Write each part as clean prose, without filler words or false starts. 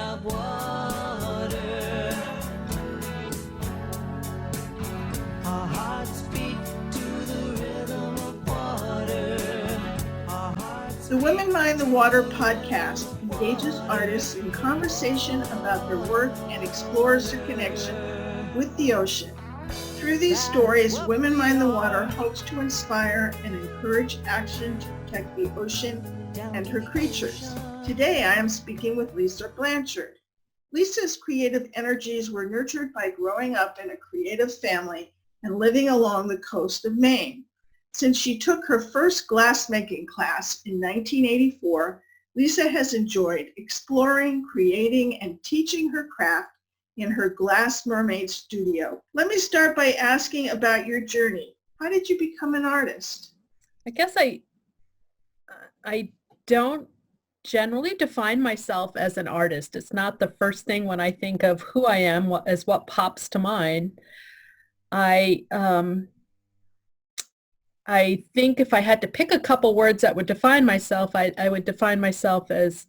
of water. Our hearts beat to the rhythm of water. Our hearts The Women Mind the Water podcast engages artists in conversation about their work and explores their connection with the ocean. Through these stories, Women Mind the Water hopes to inspire and encourage action to protect the ocean and her creatures. Today, I am speaking with Lisa Blanchard. Lisa's creative energies were nurtured by growing up in a creative family and living along the coast of Maine. Since she took her first glass-making class in 1984, Lisa has enjoyed exploring, creating, and teaching her craft in her Glass Mermaid studio. Let me start by asking about your journey. How did you become an artist? I guess I don't generally define myself as an artist. It's not the first thing when I think of who I am as what pops to mind. I think if I had to pick a couple words that would define myself, I would define myself as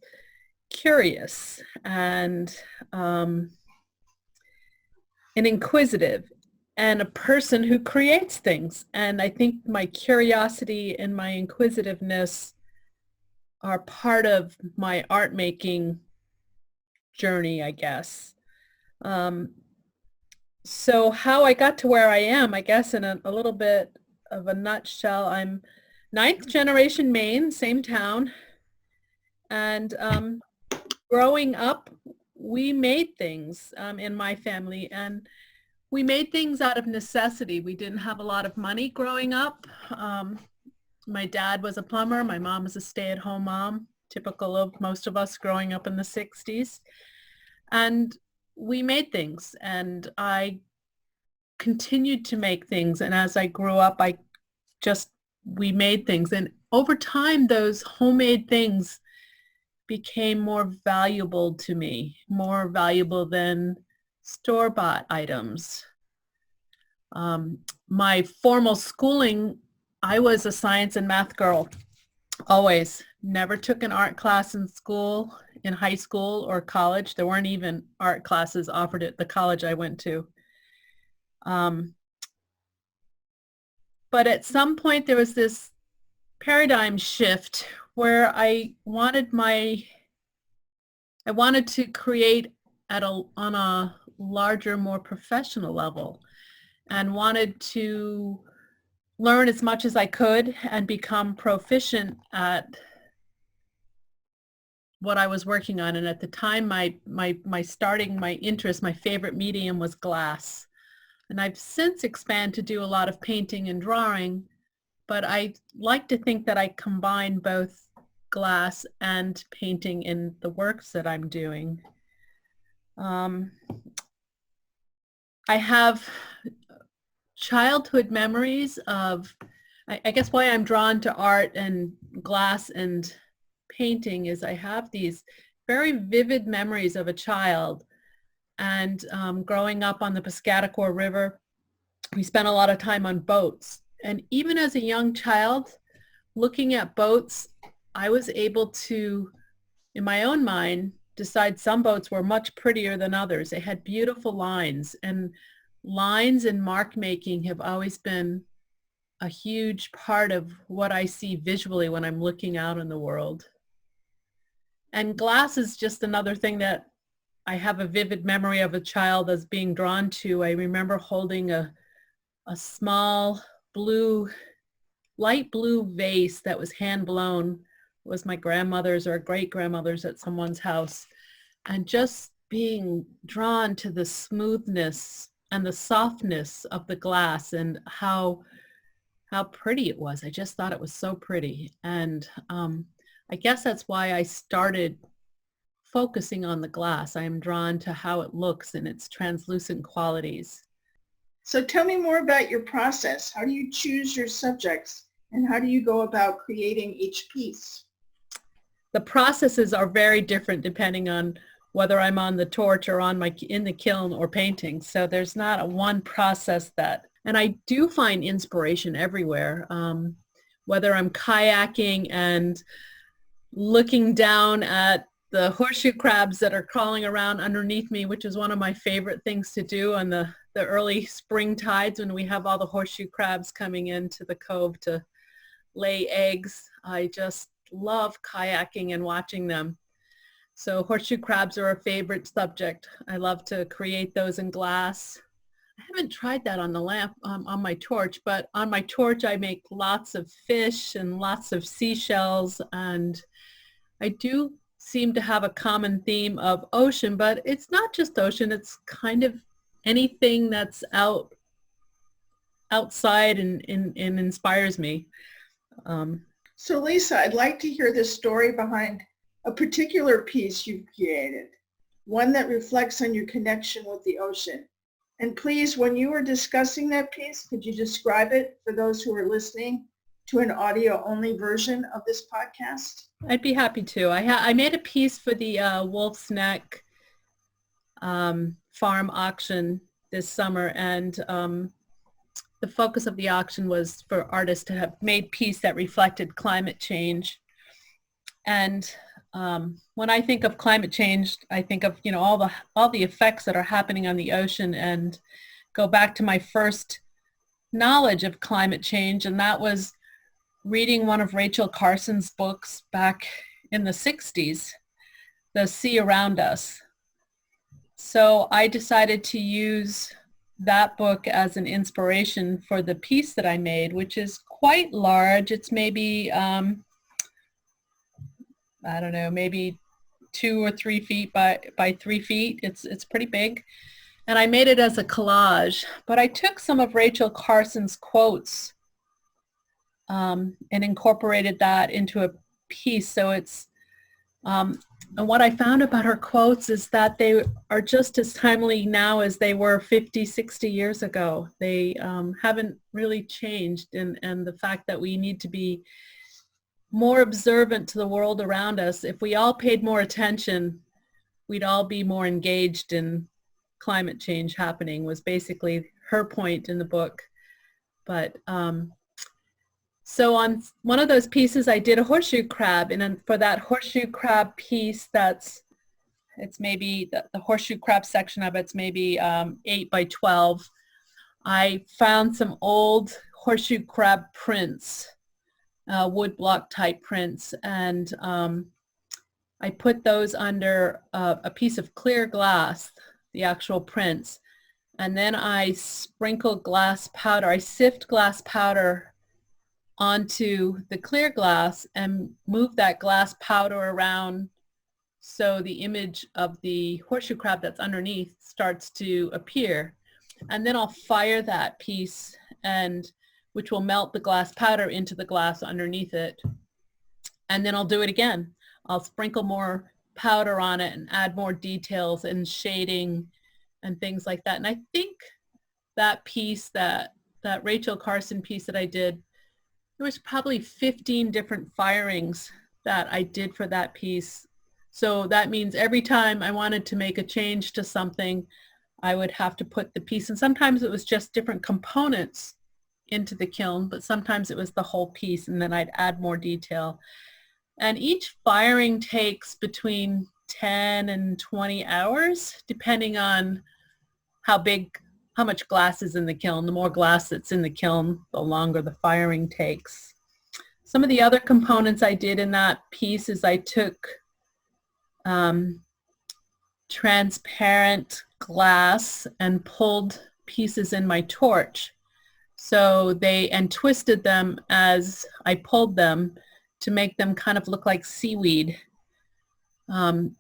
curious and an inquisitive and a person who creates things. And I think my curiosity and my inquisitiveness are part of my art making journey, I guess. So how I got to where I am, I guess in a little bit of a nutshell, I'm 9th generation Maine, same town. And growing up, we made things in my family, and we made things out of necessity. We didn't have a lot of money growing up. My dad was a plumber. My mom was a stay-at-home mom, typical of most of us growing up in the 60s. And we made things, and I continued to make things. And as I grew up, we made things. And over time, those homemade things became more valuable to me, more valuable than store-bought items. My formal schooling, I was a science and math girl, always. Never took an art class in school, in high school or college. There weren't even art classes offered at the college I went to. But at some point there was this paradigm shift where I wanted to create on a larger, more professional level, and wanted to learn as much as I could and become proficient at what I was working on. And at the time, my interest, my favorite medium was glass. And I've since expanded to do a lot of painting and drawing, but I like to think that I combine both glass and painting in the works that I'm doing. I have childhood memories of, I guess why I'm drawn to art and glass and painting is I have these very vivid memories of a child. And growing up on the Piscataqua River, we spent a lot of time on boats. And even as a young child, looking at boats, I was able to, in my own mind, decide some boats were much prettier than others. They had beautiful lines, and lines and mark making have always been a huge part of what I see visually when I'm looking out in the world. And glass is just another thing that I have a vivid memory of a child as being drawn to. I remember holding a small light blue vase that was hand blown. It was my grandmother's or great-grandmother's at someone's house. And just being drawn to the smoothness and the softness of the glass and how pretty it was. I just thought it was so pretty. And I guess that's why I started focusing on the glass. I am drawn to how it looks and its translucent qualities. So tell me more about your process. How do you choose your subjects, and how do you go about creating each piece? The processes are very different depending on whether I'm on the torch or in the kiln or painting. So there's not a one process and I do find inspiration everywhere. Whether I'm kayaking and looking down at the horseshoe crabs that are crawling around underneath me, which is one of my favorite things to do on the early spring tides when we have all the horseshoe crabs coming into the cove to lay eggs. I just love kayaking and watching them. So horseshoe crabs are a favorite subject. I love to create those in glass. I haven't tried that on the lamp, on my torch, but on my torch I make lots of fish and lots of seashells, and I do seem to have a common theme of ocean, but it's not just ocean, it's kind of anything that's outside and inspires me. So Lisa, I'd like to hear the story behind a particular piece you've created, one that reflects on your connection with the ocean. And please, when you were discussing that piece, could you describe it for those who are listening to an audio-only version of this podcast? I'd be happy to. I made a piece for the Wolf's Neck farm auction this summer, and the focus of the auction was for artists to have made piece that reflected climate change. And when I think of climate change, I think of, you know, all the effects that are happening on the ocean, and go back to my first knowledge of climate change, and that was reading one of Rachel Carson's books back in the 60s, The Sea Around Us. So I decided to use that book as an inspiration for the piece that I made, which is quite large. It's maybe, I don't know, maybe 2 or 3 feet by 3 feet. It's pretty big. And I made it as a collage, but I took some of Rachel Carson's quotes and incorporated that into a piece. So it's, and what I found about her quotes is that they are just as timely now as they were 50, 60 years ago. They haven't really changed, and the fact that we need to be more observant to the world around us. If we all paid more attention, we'd all be more engaged in climate change happening, was basically her point in the book. But so on one of those pieces, I did a horseshoe crab, and then for that horseshoe crab piece, it's maybe the horseshoe crab section of it's maybe 8 by 12. I found some old horseshoe crab prints, woodblock type prints, and I put those under a piece of clear glass, the actual prints, and then I sprinkle glass powder. I sift glass powder onto the clear glass and move that glass powder around so the image of the horseshoe crab that's underneath starts to appear. And then I'll fire that piece, and which will melt the glass powder into the glass underneath it. And then I'll do it again. I'll sprinkle more powder on it and add more details and shading and things like that. And I think that piece, that Rachel Carson piece that I did, there was probably 15 different firings that I did for that piece. So that means every time I wanted to make a change to something, I would have to put the piece, and sometimes it was just different components into the kiln, but sometimes it was the whole piece, and then I'd add more detail. And each firing takes between 10 and 20 hours, depending on how much glass is in the kiln. The more glass that's in the kiln, the longer the firing takes. Some of the other components I did in that piece is I took transparent glass and pulled pieces in my torch. So and twisted them as I pulled them to make them kind of look like seaweed, and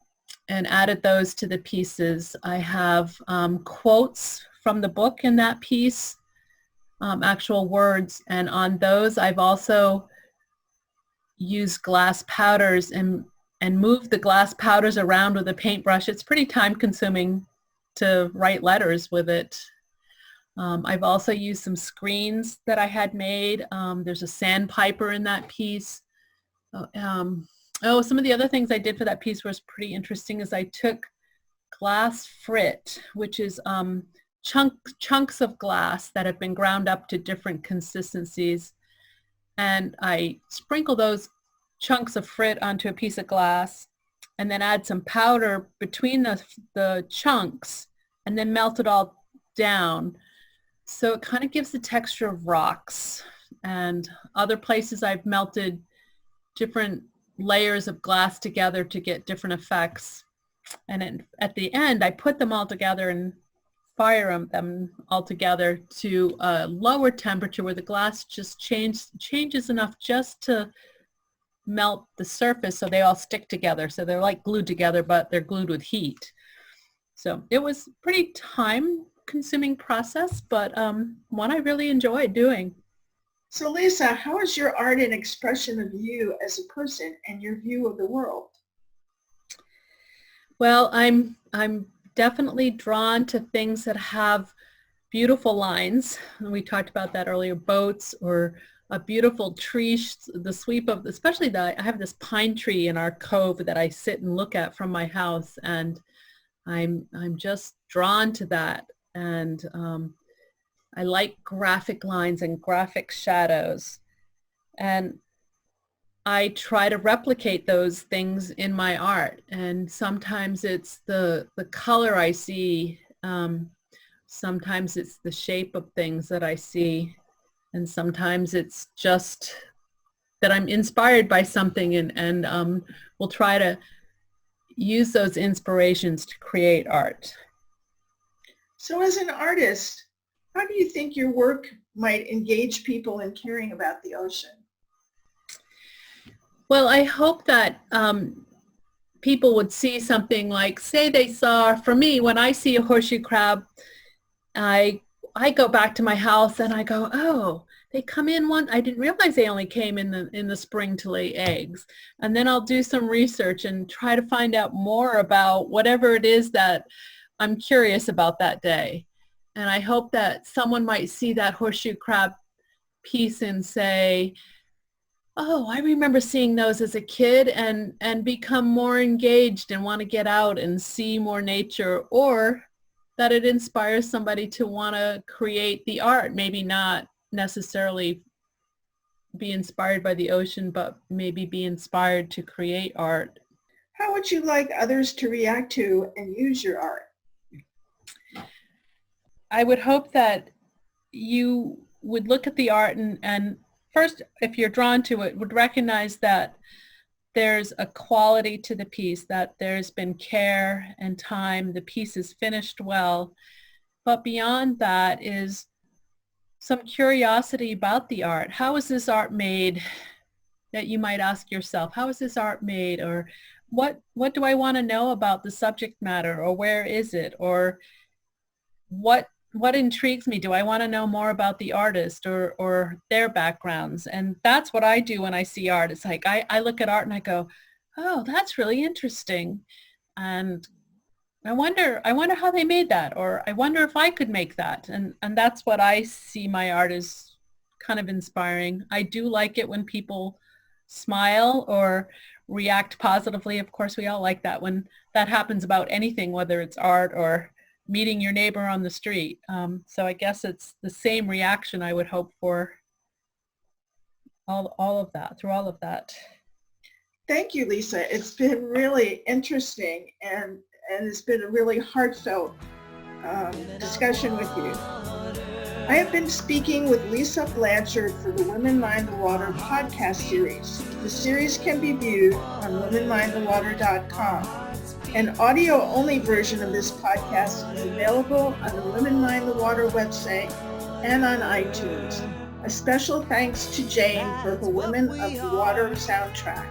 added those to the pieces. I have quotes from the book in that piece, actual words, and on those I've also used glass powders and moved the glass powders around with a paintbrush. It's pretty time consuming to write letters with it. I've also used some screens that I had made. There's a sandpiper in that piece. Some of the other things I did for that piece was pretty interesting is I took glass frit, which is chunks of glass that have been ground up to different consistencies, and I sprinkle those chunks of frit onto a piece of glass, and then add some powder between the chunks and then melt it all down. So it kind of gives the texture of rocks. And other places I've melted different layers of glass together to get different effects. And at the end, I put them all together and fire them all together to a lower temperature where the glass just changes enough just to melt the surface so they all stick together. So they're like glued together, but they're glued with heat. So it was a pretty time-consuming process, but one I really enjoyed doing. So Lisa, how is your art an expression of you as a person and your view of the world? Well, I'm definitely drawn to things that have beautiful lines. We talked about that earlier, boats or a beautiful tree, the sweep of, especially I have this pine tree in our cove that I sit and look at from my house, and I'm just drawn to that. And I like graphic lines and graphic shadows. And I try to replicate those things in my art. And sometimes it's the color I see. Sometimes it's the shape of things that I see. And sometimes it's just that I'm inspired by something and we'll try to use those inspirations to create art. So as an artist, how do you think your work might engage people in caring about the ocean? Well, I hope that people would see something like, say they saw, for me, when I see a horseshoe crab, I go back to my house and I go, oh, they come in I didn't realize they only came in the spring to lay eggs. And then I'll do some research and try to find out more about whatever it is that I'm curious about that day. And I hope that someone might see that horseshoe crab piece and say, oh, I remember seeing those as a kid, and become more engaged and want to get out and see more nature, or that it inspires somebody to want to create the art, maybe not necessarily be inspired by the ocean, but maybe be inspired to create art. How would you like others to react to and use your art? I would hope that you would look at the art and first, if you're drawn to it, would recognize that there's a quality to the piece, that there's been care and time, the piece is finished well. But beyond that is some curiosity about the art. How is this art made? That you might ask yourself, how is this art made? Or what do I want to know about the subject matter? Or where is it? Or what intrigues me? Do I want to know more about the artist or their backgrounds? And that's what I do when I see art. It's like I look at art and I go, oh, that's really interesting. And I wonder how they made that, or I wonder if I could make that. And that's what I see my art as kind of inspiring. I do like it when people smile or react positively. Of course, we all like that when that happens about anything, whether it's art or meeting your neighbor on the street. So I guess it's the same reaction I would hope for all of that, through all of that. Thank you, Lisa. It's been really interesting and it's been a really heartfelt discussion with you. I have been speaking with Lisa Blanchard for the Women Mind the Water podcast series. The series can be viewed on womenmindthewater.com. An audio-only version of this podcast is available on the Women Mind the Water website and on iTunes. A special thanks to Jane for her Women of the Water soundtrack.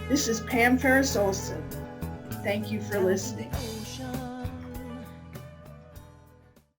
This is Pam Ferris Olson. Thank you for listening.